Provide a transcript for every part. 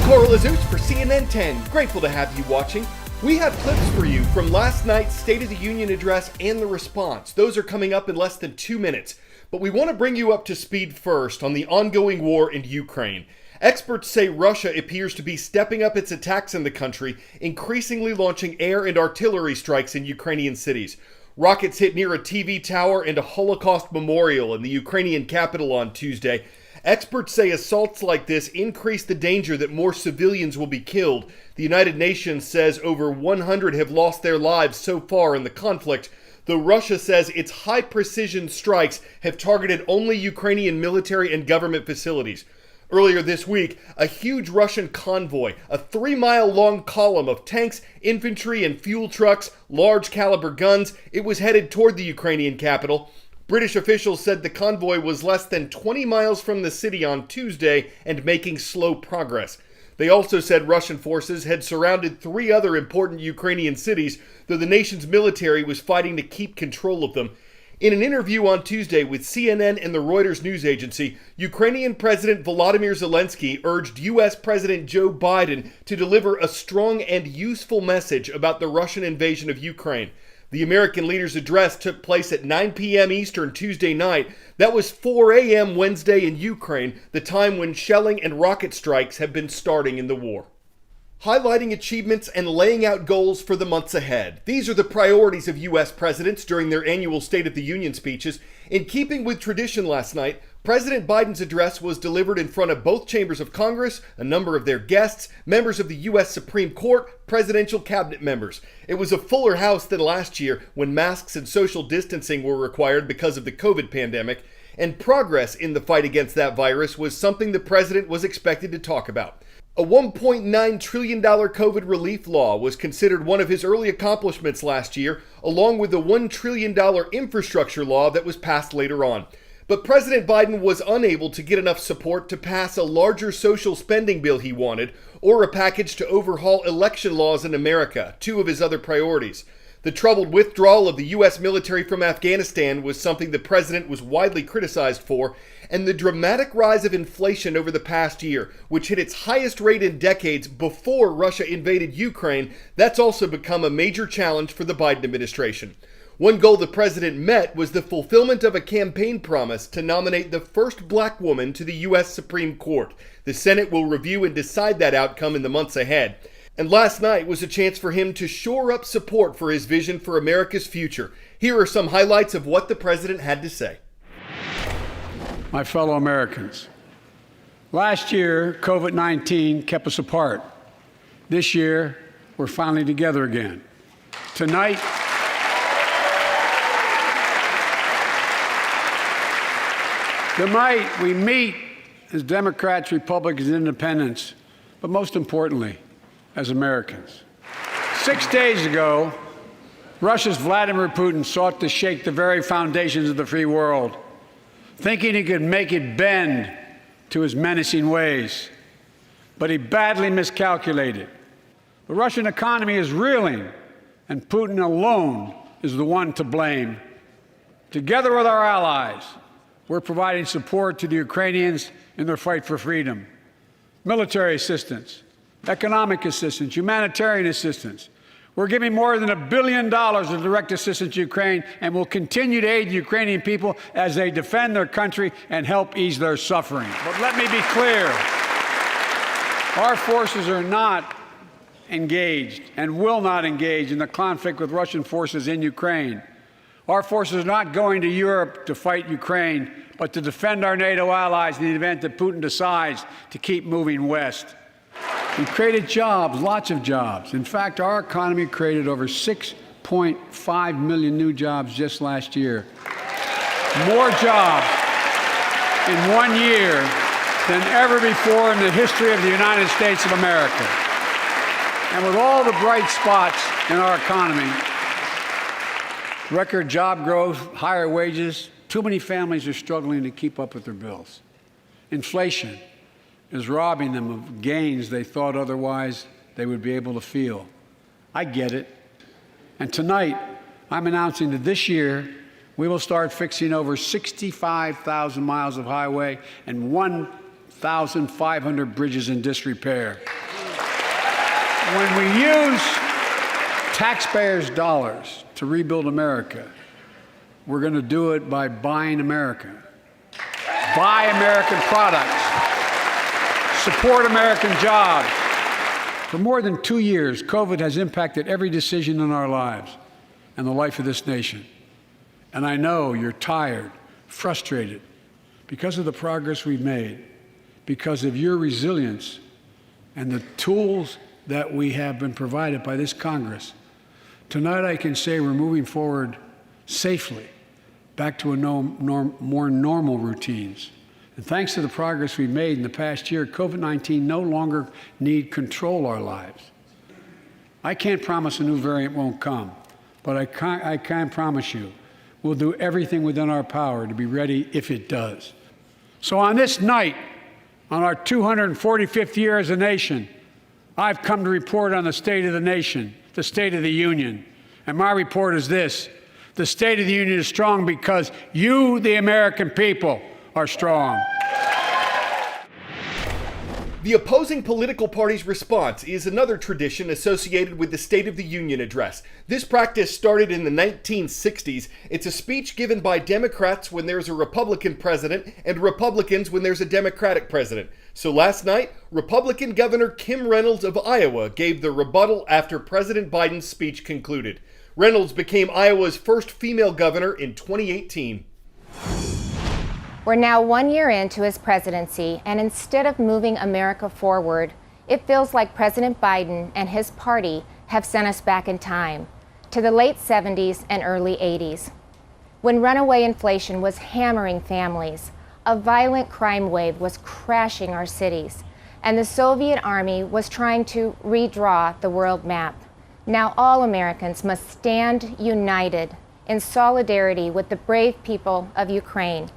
Carl Azuz for CNN 10. Grateful to have you watching. We have clips for you from last night's State of the Union address and the response. Those are coming up in less than 2 minutes. But we want to bring you up to speed first on the ongoing war in Ukraine. Experts say Russia appears to be stepping up its attacks in the country, increasingly launching air and artillery strikes in Ukrainian cities. Rockets hit near a TV tower and a Holocaust memorial in the Ukrainian capital on Tuesday. Experts say assaults like this increase the danger that more civilians will be killed. The United Nations says over 100 have lost their lives so far in the conflict, though Russia says its high-precision strikes have targeted only Ukrainian military and government facilities. Earlier this week, a huge Russian convoy, a 3-mile-long column of tanks, infantry, and fuel trucks, large-caliber guns, it was headed toward the Ukrainian capital. British officials said the convoy was less than 20 miles from the city on Tuesday and making slow progress. They also said Russian forces had surrounded 3 other important Ukrainian cities, though the nation's military was fighting to keep control of them. In an interview on Tuesday with CNN and the Reuters news agency, Ukrainian President Volodymyr Zelensky urged U.S. President Joe Biden to deliver a strong and useful message about the Russian invasion of Ukraine. The American leader's address took place at 9 p.m. Eastern Tuesday night. That was 4 a.m. Wednesday in Ukraine, the time when shelling and rocket strikes have been starting in the war. Highlighting achievements and laying out goals for the months ahead. These are the priorities of U.S. presidents during their annual State of the Union speeches. In keeping with tradition last night, President Biden's address was delivered in front of both chambers of Congress, a number of their guests, members of the U.S. Supreme Court, presidential cabinet members. It was a fuller house than last year when masks and social distancing were required because of the COVID pandemic, and progress in the fight against that virus was something the president was expected to talk about. A $1.9 trillion COVID relief law was considered one of his early accomplishments last year, along with the $1 trillion infrastructure law that was passed later on. But President Biden was unable to get enough support to pass a larger social spending bill he wanted, or a package to overhaul election laws in America, 2 of his other priorities. The troubled withdrawal of the U.S. military from Afghanistan was something the president was widely criticized for, and the dramatic rise of inflation over the past year, which hit its highest rate in decades before Russia invaded Ukraine, that's also become a major challenge for the Biden administration. One goal the president met was the fulfillment of a campaign promise to nominate the first black woman to the U.S. Supreme Court. The Senate will review and decide that outcome in the months ahead. And last night was a chance for him to shore up support for his vision for America's future. Here are some highlights of what the president had to say. My fellow Americans, last year, COVID-19 kept us apart. This year, we're finally together again. Tonight, we meet as Democrats, Republicans, and Independents, but most importantly, as Americans. 6 days ago, Russia's Vladimir Putin sought to shake the very foundations of the free world, thinking he could make it bend to his menacing ways. But he badly miscalculated. The Russian economy is reeling, and Putin alone is the one to blame. Together with our allies, we're providing support to the Ukrainians in their fight for freedom. Military assistance, economic assistance, humanitarian assistance. We're giving more than $1 billion of direct assistance to Ukraine, and will continue to aid the Ukrainian people as they defend their country and help ease their suffering. But let me be clear, our forces are not engaged and will not engage in the conflict with Russian forces in Ukraine. Our forces are not going to Europe to fight Ukraine, but to defend our NATO allies in the event that Putin decides to keep moving west. We created jobs, lots of jobs. In fact, our economy created over 6.5 million new jobs just last year. More jobs in 1 year than ever before in the history of the United States of America. And with all the bright spots in our economy, record job growth, higher wages, too many families are struggling to keep up with their bills. Inflation is robbing them of gains they thought otherwise they would be able to feel. I get it. And tonight, I'm announcing that this year, we will start fixing over 65,000 miles of highway and 1,500 bridges in disrepair. When we use taxpayers' dollars to rebuild America, we're going to do it by buying America. Buy American products. Support American jobs. For more than 2 years, COVID has impacted every decision in our lives and the life of this nation. And I know you're tired, frustrated, because of the progress we've made, because of your resilience and the tools that we have been provided by this Congress. Tonight I can say we're moving forward safely back to more normal routines. And thanks to the progress we've made in the past year, COVID-19 no longer need control our lives. I can't promise a new variant won't come, but I can promise you we'll do everything within our power to be ready if it does. So on this night, on our 245th year as a nation, I've come to report on the state of the nation, the State of the Union. And my report is this: the State of the Union is strong because you, the American people, are strong. The opposing political party's response is another tradition associated with the State of the Union address. This practice started in the 1960s. It's a speech given by Democrats when there's a Republican president and Republicans when there's a Democratic president. So last night, Republican Governor Kim Reynolds of Iowa gave the rebuttal after President Biden's speech concluded. Reynolds became Iowa's first female governor in 2018. We're now 1 year into his presidency, and instead of moving America forward, it feels like President Biden and his party have sent us back in time to the late 70s and early 80s, when runaway inflation was hammering families, a violent crime wave was crashing our cities, and the Soviet Army was trying to redraw the world map. Now all Americans must stand united in solidarity with the brave people of Ukraine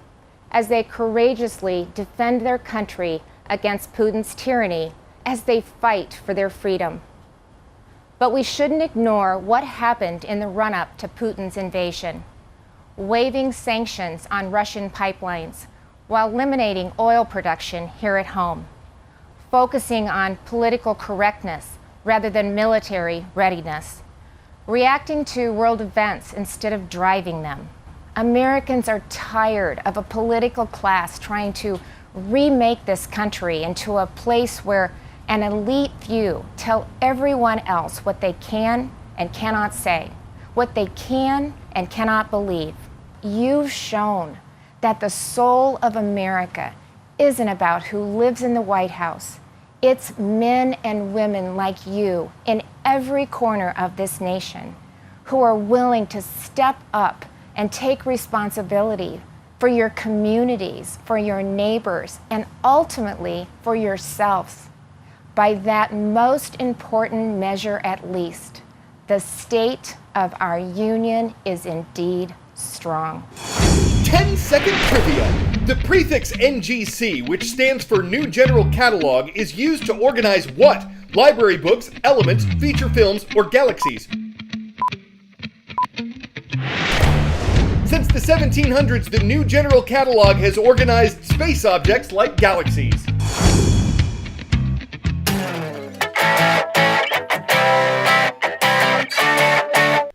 as they courageously defend their country against Putin's tyranny as they fight for their freedom. But we shouldn't ignore what happened in the run-up to Putin's invasion, waiving sanctions on Russian pipelines while eliminating oil production here at home, focusing on political correctness rather than military readiness, reacting to world events instead of driving them. Americans are tired of a political class trying to remake this country into a place where an elite few tell everyone else what they can and cannot say, what they can and cannot believe. You've shown that the soul of America isn't about who lives in the White House. It's men and women like you in every corner of this nation who are willing to step up and take responsibility for your communities, for your neighbors, and ultimately for yourselves. By that most important measure at least, the state of our union is indeed strong. 10-second trivia. The prefix NGC, which stands for New General Catalog, is used to organize what? Library books, elements, feature films, or galaxies? Since the 1700s, the New General Catalog has organized space objects like galaxies.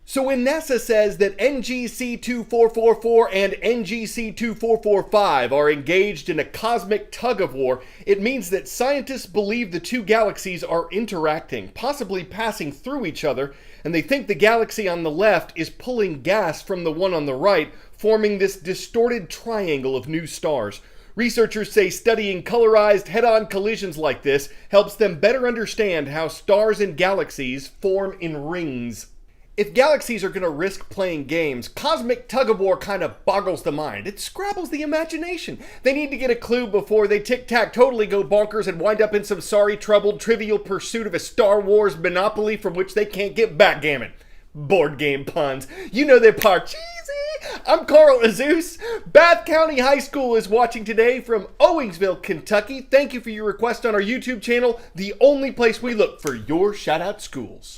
So when NASA says that NGC 2444 and NGC 2445 are engaged in a cosmic tug-of-war, it means that scientists believe the two galaxies are interacting, possibly passing through each other, and they think the galaxy on the left is pulling gas from the one on the right, forming this distorted triangle of new stars. Researchers say studying colorized head-on collisions like this helps them better understand how stars and galaxies form in rings. If galaxies are going to risk playing games, cosmic tug-of-war kind of boggles the mind. It scrabbles the imagination. They need to get a clue before they tic-tac-totally go bonkers and wind up in some sorry, troubled, trivial pursuit of a Star Wars monopoly from which they can't get backgammon. Board game puns. You know they're parcheesi. I'm Carl Azus. Bath County High School is watching today from Owingsville, Kentucky. Thank you for your request on our YouTube channel, the only place we look for your shout-out schools.